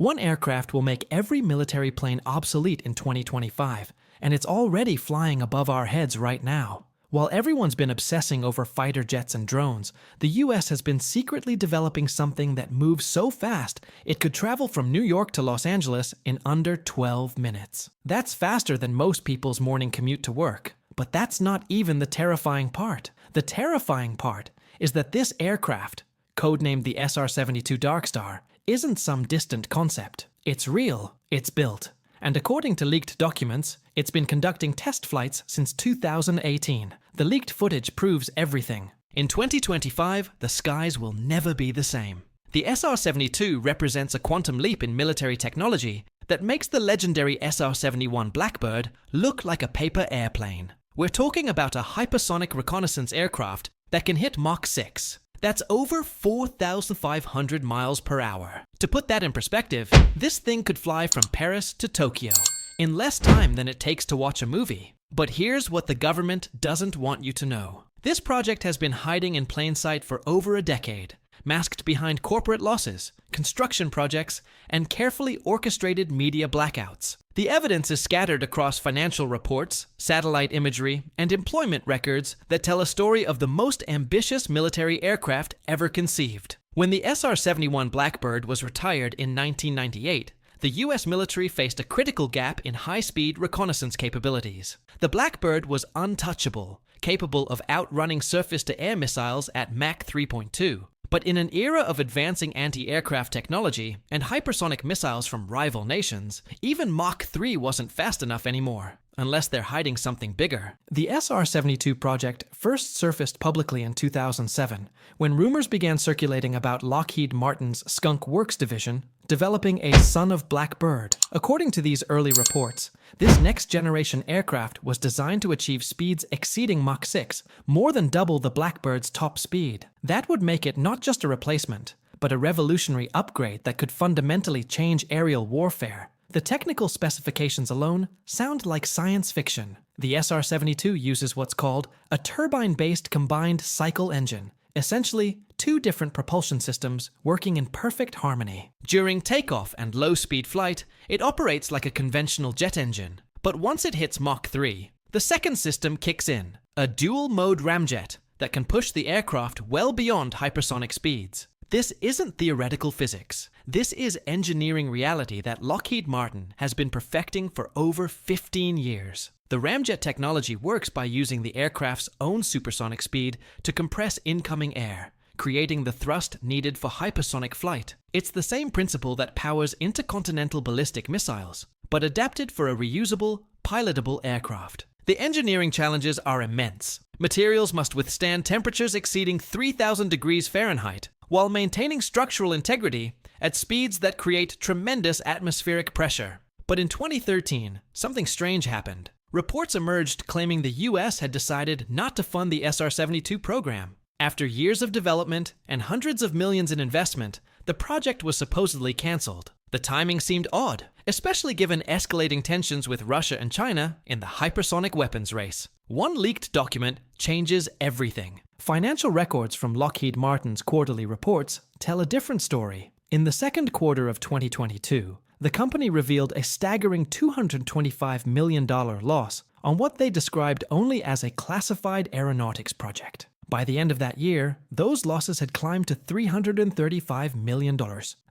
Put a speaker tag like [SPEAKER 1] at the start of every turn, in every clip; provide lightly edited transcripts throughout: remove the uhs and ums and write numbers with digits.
[SPEAKER 1] One aircraft will make every military plane obsolete in 2025, and it's already flying above our heads right now. While everyone's been obsessing over fighter jets and drones, the US has been secretly developing something that moves so fast it could travel from New York to Los Angeles in under 12 minutes. That's faster than most people's morning commute to work. But that's not even the terrifying part. The terrifying part is that this aircraft, codenamed the SR-72 Darkstar, isn't some distant concept. It's real, it's built. And according to leaked documents, it's been conducting test flights since 2018. The leaked footage proves everything. In 2025, the skies will never be the same. The SR-72 represents a quantum leap in military technology that makes the legendary SR-71 Blackbird look like a paper airplane. We're talking about a hypersonic reconnaissance aircraft that can hit Mach 6. That's over 4,500 miles per hour. To put that in perspective, this thing could fly from Paris to Tokyo in less time than it takes to watch a movie. But here's what the government doesn't want you to know. This project has been hiding in plain sight for over a decade, masked behind corporate losses, construction projects, and carefully orchestrated media blackouts. The evidence is scattered across financial reports, satellite imagery, and employment records that tell a story of the most ambitious military aircraft ever conceived. When the SR-71 Blackbird was retired in 1998, the US military faced a critical gap in high-speed reconnaissance capabilities. The Blackbird was untouchable, capable of outrunning surface-to-air missiles at Mach 3.2. But in an era of advancing anti-aircraft technology and hypersonic missiles from rival nations, even Mach 3 wasn't fast enough anymore, unless they're hiding something bigger. The SR-72 project first surfaced publicly in 2007, when rumors began circulating about Lockheed Martin's Skunk Works division developing a son of Blackbird. According to these early reports, this next-generation aircraft was designed to achieve speeds exceeding Mach 6, more than double the Blackbird's top speed. That would make it not just a replacement, but a revolutionary upgrade that could fundamentally change aerial warfare. The technical specifications alone sound like science fiction. The SR-72 uses what's called a turbine-based combined cycle engine, essentially two different propulsion systems working in perfect harmony. During takeoff and low-speed flight, it operates like a conventional jet engine. But once it hits Mach 3, the second system kicks in, a dual-mode ramjet that can push the aircraft well beyond hypersonic speeds. This isn't theoretical physics. This is engineering reality that Lockheed Martin has been perfecting for over 15 years. The ramjet technology works by using the aircraft's own supersonic speed to compress incoming air, creating the thrust needed for hypersonic flight. It's the same principle that powers intercontinental ballistic missiles, but adapted for a reusable, pilotable aircraft. The engineering challenges are immense. Materials must withstand temperatures exceeding 3,000 degrees Fahrenheit, while maintaining structural integrity at speeds that create tremendous atmospheric pressure. But in 2013, something strange happened. Reports emerged claiming the US had decided not to fund the SR-72 program. After years of development and hundreds of millions in investment, the project was supposedly cancelled. The timing seemed odd, especially given escalating tensions with Russia and China in the hypersonic weapons race. One leaked document changes everything. Financial records from Lockheed Martin's quarterly reports tell a different story. In the second quarter of 2022, the company revealed a staggering $225 million loss on what they described only as a classified aeronautics project. By the end of that year, those losses had climbed to $335 million.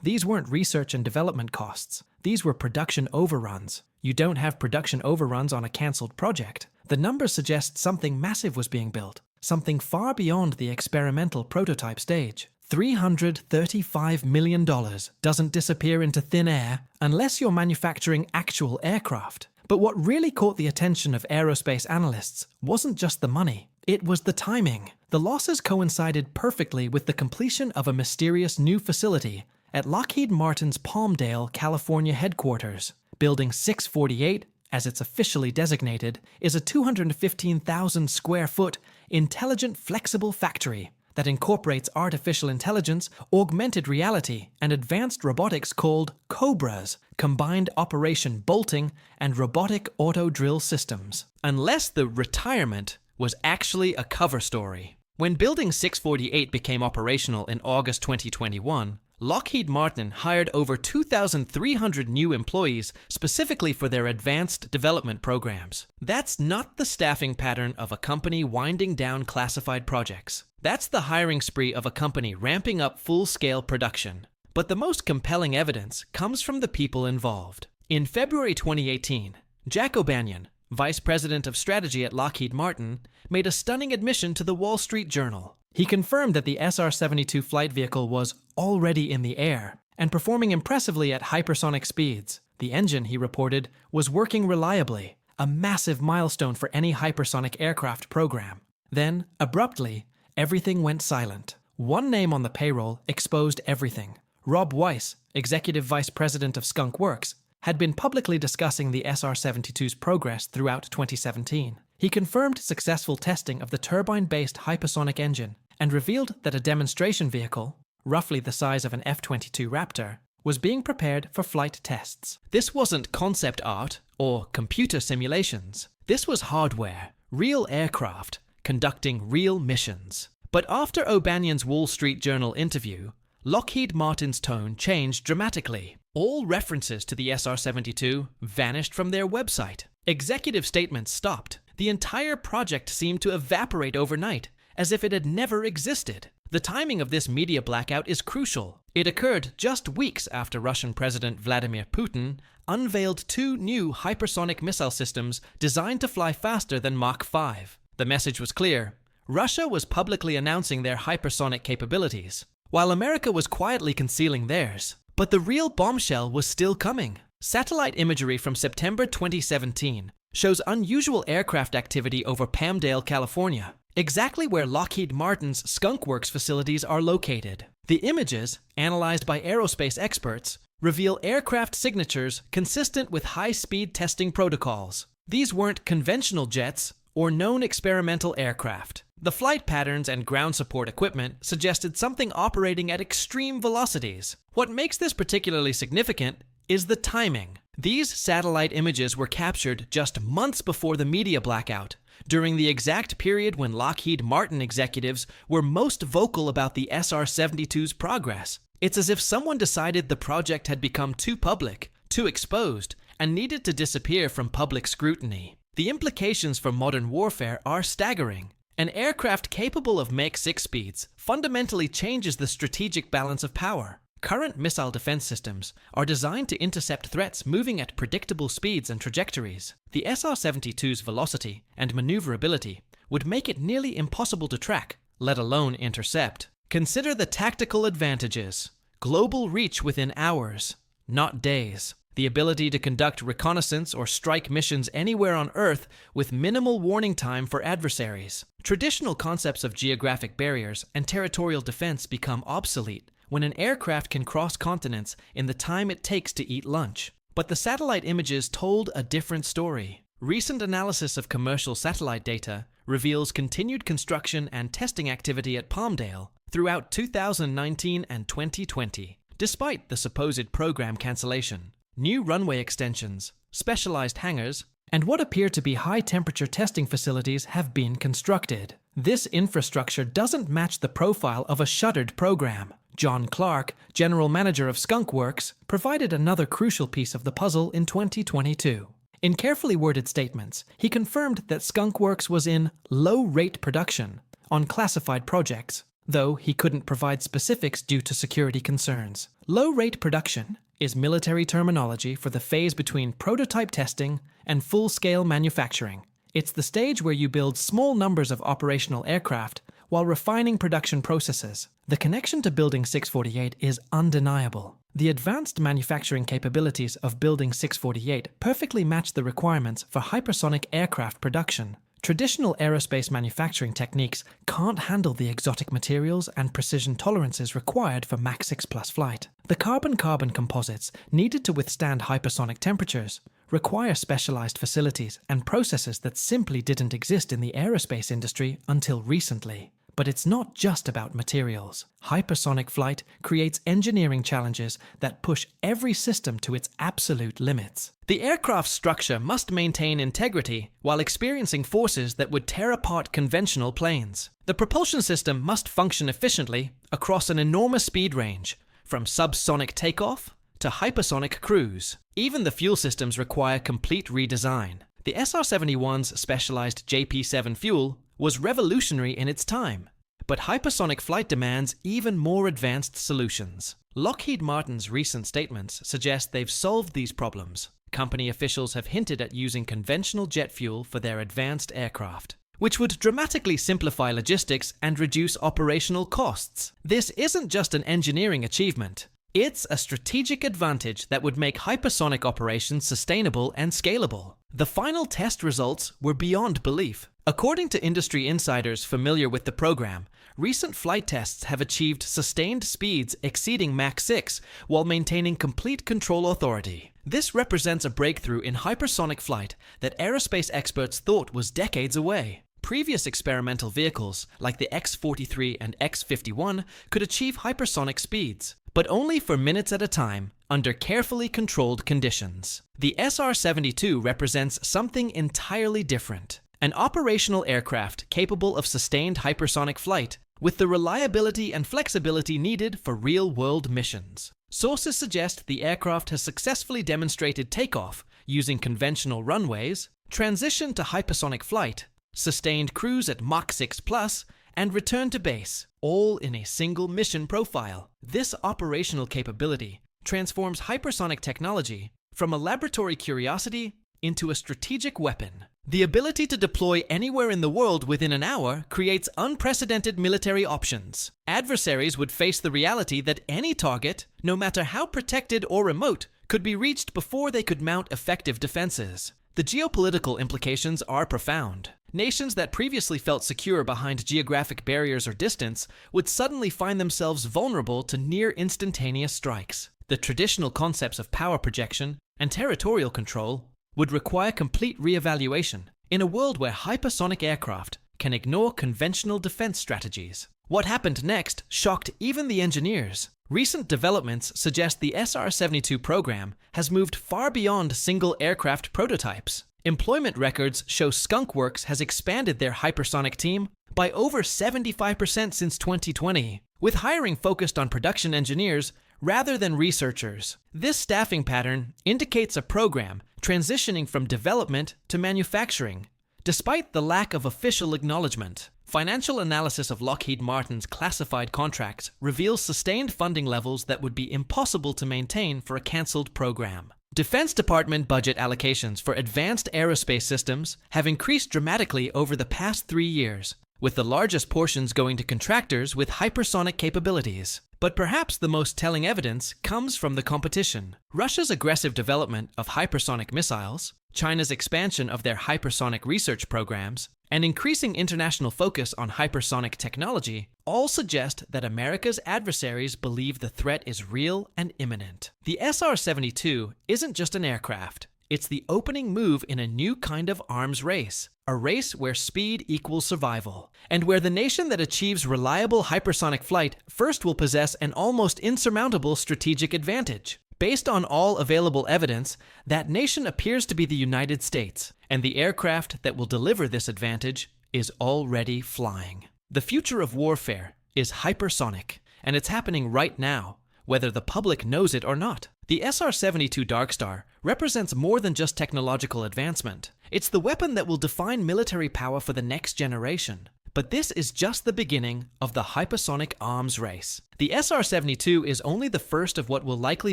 [SPEAKER 1] These weren't research and development costs. These were production overruns. You don't have production overruns on a cancelled project. The numbers suggest something massive was being built, something far beyond the experimental prototype stage. $335 million doesn't disappear into thin air unless you're manufacturing actual aircraft. But what really caught the attention of aerospace analysts wasn't just the money, it was the timing. The losses coincided perfectly with the completion of a mysterious new facility at Lockheed Martin's Palmdale, California headquarters. Building 648, as it's officially designated, is a 215,000 square foot intelligent flexible factory that incorporates artificial intelligence, augmented reality, and advanced robotics called COBRAs, Combined Operation Bolting and Robotic Auto Drill Systems. Unless the retirement was actually a cover story. When Building 648 became operational in August 2021, Lockheed Martin hired over 2,300 new employees specifically for their advanced development programs. That's not the staffing pattern of a company winding down classified projects. That's the hiring spree of a company ramping up full-scale production. But the most compelling evidence comes from the people involved. In February 2018, Jack O'Banion, Vice President of Strategy at Lockheed Martin, made a stunning admission to the Wall Street Journal. He confirmed that the SR-72 flight vehicle was already in the air and performing impressively at hypersonic speeds. The engine, he reported, was working reliably, a massive milestone for any hypersonic aircraft program. Then, abruptly, everything went silent. One name on the payroll exposed everything. Rob Weiss, Executive Vice President of Skunk Works, had been publicly discussing the SR-72's progress throughout 2017. He confirmed successful testing of the turbine-based hypersonic engine and revealed that a demonstration vehicle, roughly the size of an F-22 Raptor, was being prepared for flight tests. This wasn't concept art or computer simulations. This was hardware, real aircraft, conducting real missions. But after O'Banion's Wall Street Journal interview, Lockheed Martin's tone changed dramatically. All references to the SR-72 vanished from their website. Executive statements stopped. The entire project seemed to evaporate overnight, as if it had never existed. The timing of this media blackout is crucial. It occurred just weeks after Russian President Vladimir Putin unveiled 2 new hypersonic missile systems designed to fly faster than Mach 5. The message was clear. Russia was publicly announcing their hypersonic capabilities, while America was quietly concealing theirs. But the real bombshell was still coming. Satellite imagery from September 2017 shows unusual aircraft activity over Palmdale, California, exactly where Lockheed Martin's Skunk Works facilities are located. The images, analyzed by aerospace experts, reveal aircraft signatures consistent with high-speed testing protocols. These weren't conventional jets or known experimental aircraft. The flight patterns and ground support equipment suggested something operating at extreme velocities. What makes this particularly significant is the timing. These satellite images were captured just months before the media blackout, during the exact period when Lockheed Martin executives were most vocal about the SR-72's progress. It's as if someone decided the project had become too public, too exposed, and needed to disappear from public scrutiny. The implications for modern warfare are staggering. An aircraft capable of Mach 6 speeds fundamentally changes the strategic balance of power. Current missile defense systems are designed to intercept threats moving at predictable speeds and trajectories. The SR-72's velocity and maneuverability would make it nearly impossible to track, let alone intercept. Consider the tactical advantages. Global reach within hours, not days. The ability to conduct reconnaissance or strike missions anywhere on Earth with minimal warning time for adversaries. Traditional concepts of geographic barriers and territorial defense become obsolete when an aircraft can cross continents in the time it takes to eat lunch. But the satellite images told a different story. Recent analysis of commercial satellite data reveals continued construction and testing activity at Palmdale throughout 2019 and 2020, despite the supposed program cancellation. New runway extensions, specialized hangars, and what appear to be high-temperature testing facilities have been constructed. This infrastructure doesn't match the profile of a shuttered program. John Clark, general manager of Skunk Works, provided another crucial piece of the puzzle in 2022. In carefully worded statements, he confirmed that Skunk Works was in low-rate production on classified projects, though he couldn't provide specifics due to security concerns. Low-rate production is military terminology for the phase between prototype testing and full-scale manufacturing. It's the stage where you build small numbers of operational aircraft while refining production processes. The connection to Building 648 is undeniable. The advanced manufacturing capabilities of Building 648 perfectly match the requirements for hypersonic aircraft production. Traditional aerospace manufacturing techniques can't handle the exotic materials and precision tolerances required for Mach 6 plus flight. The carbon-carbon composites needed to withstand hypersonic temperatures require specialized facilities and processes that simply didn't exist in the aerospace industry until recently. But it's not just about materials. Hypersonic flight creates engineering challenges that push every system to its absolute limits. The aircraft's structure must maintain integrity while experiencing forces that would tear apart conventional planes. The propulsion system must function efficiently across an enormous speed range, from subsonic takeoff to hypersonic cruise. Even the fuel systems require complete redesign. The SR-71's specialized JP7 fuel was revolutionary in its time, but hypersonic flight demands even more advanced solutions. Lockheed Martin's recent statements suggest they've solved these problems. Company officials have hinted at using conventional jet fuel for their advanced aircraft, which would dramatically simplify logistics and reduce operational costs. This isn't just an engineering achievement. It's a strategic advantage that would make hypersonic operations sustainable and scalable. The final test results were beyond belief. According to industry insiders familiar with the program, recent flight tests have achieved sustained speeds exceeding Mach 6 while maintaining complete control authority. This represents a breakthrough in hypersonic flight that aerospace experts thought was decades away. Previous experimental vehicles, like the X-43 and X-51, could achieve hypersonic speeds, but only for minutes at a time, under carefully controlled conditions. The SR-72 represents something entirely different. An operational aircraft capable of sustained hypersonic flight, with the reliability and flexibility needed for real-world missions. Sources suggest the aircraft has successfully demonstrated takeoff using conventional runways, transition to hypersonic flight, sustained cruise at Mach 6+, and return to base, all in a single mission profile. This operational capability transforms hypersonic technology from a laboratory curiosity into a strategic weapon. The ability to deploy anywhere in the world within an hour creates unprecedented military options. Adversaries would face the reality that any target, no matter how protected or remote, could be reached before they could mount effective defenses. The geopolitical implications are profound. Nations that previously felt secure behind geographic barriers or distance would suddenly find themselves vulnerable to near instantaneous strikes. The traditional concepts of power projection and territorial control would require complete re-evaluation in a world where hypersonic aircraft can ignore conventional defense strategies. What happened next shocked even the engineers. Recent developments suggest the SR-72 program has moved far beyond single aircraft prototypes. Employment records show Skunk Works has expanded their hypersonic team by over 75% since 2020, with hiring focused on production engineers rather than researchers. This staffing pattern indicates a program transitioning from development to manufacturing, despite the lack of official acknowledgement. Financial analysis of Lockheed Martin's classified contracts reveals sustained funding levels that would be impossible to maintain for a cancelled program. Defense Department budget allocations for advanced aerospace systems have increased dramatically over the past 3 years, with the largest portions going to contractors with hypersonic capabilities. But perhaps the most telling evidence comes from the competition. Russia's aggressive development of hypersonic missiles, China's expansion of their hypersonic research programs, and increasing international focus on hypersonic technology all suggest that America's adversaries believe the threat is real and imminent. The SR-72 isn't just an aircraft. It's the opening move in a new kind of arms race, a race where speed equals survival, and where the nation that achieves reliable hypersonic flight first will possess an almost insurmountable strategic advantage. Based on all available evidence, that nation appears to be the United States, and the aircraft that will deliver this advantage is already flying. The future of warfare is hypersonic, and it's happening right now, whether the public knows it or not. The SR-72 Darkstar represents more than just technological advancement. It's the weapon that will define military power for the next generation. But this is just the beginning of the hypersonic arms race. The SR-72 is only the first of what will likely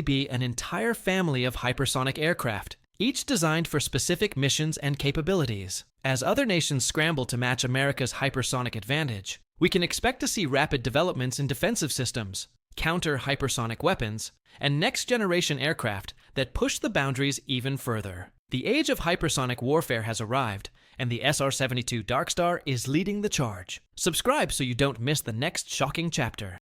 [SPEAKER 1] be an entire family of hypersonic aircraft, each designed for specific missions and capabilities. As other nations scramble to match America's hypersonic advantage, we can expect to see rapid developments in defensive systems, counter-hypersonic weapons, and next-generation aircraft that push the boundaries even further. The age of hypersonic warfare has arrived, and the SR-72 Darkstar is leading the charge. Subscribe so you don't miss the next shocking chapter.